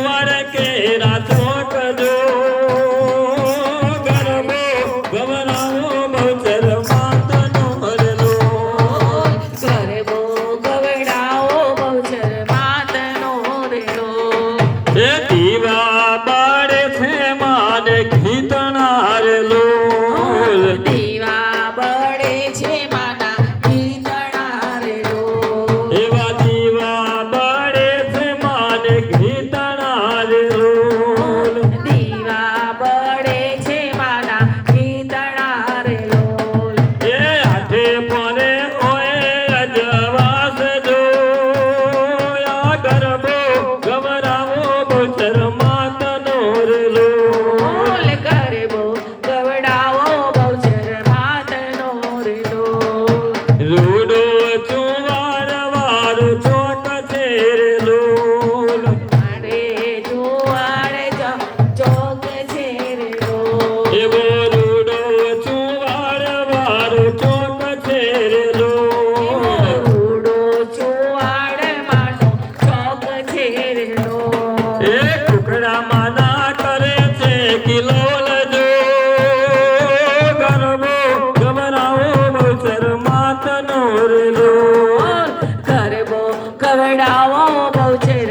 ચુવાર કેરા ચોક જો ગરબો ગવરાવો બહુચર માતનો હરલો ગરબો ગવડાવો બહુચર માતનો રેલો એ દીવા બાળે છે માને ગીતનાર લોલ દીવા બળે છે માના ગીતણા રેલો એવા દીવા બાળે છે માને ગીતનાર લોલ દીવા બળે છે માના ગીતણા રેલો એ હાથે પરે ઓય અજવાસ જો આ ગરબો ગવરાવો બહુચર માતનો રેલો બોલ ગરબો ગવડાવો બહુચર માતનો રેલો રૂડો ચુવાર વારો ચોક છે રે લોલ અરે જુવાળે ચોક છે રેલો એવો રૂડો ચુવાર વારો ચોક છે રે લોલ રૂડો ચુવાડ માનો ચોક છે રેલો એ કુકડા માના કરે છે કિલોલ જો ગરબો ગવરાવો બહુચર માતનો રે લોલ ગરબો ગવડાવો બહુચર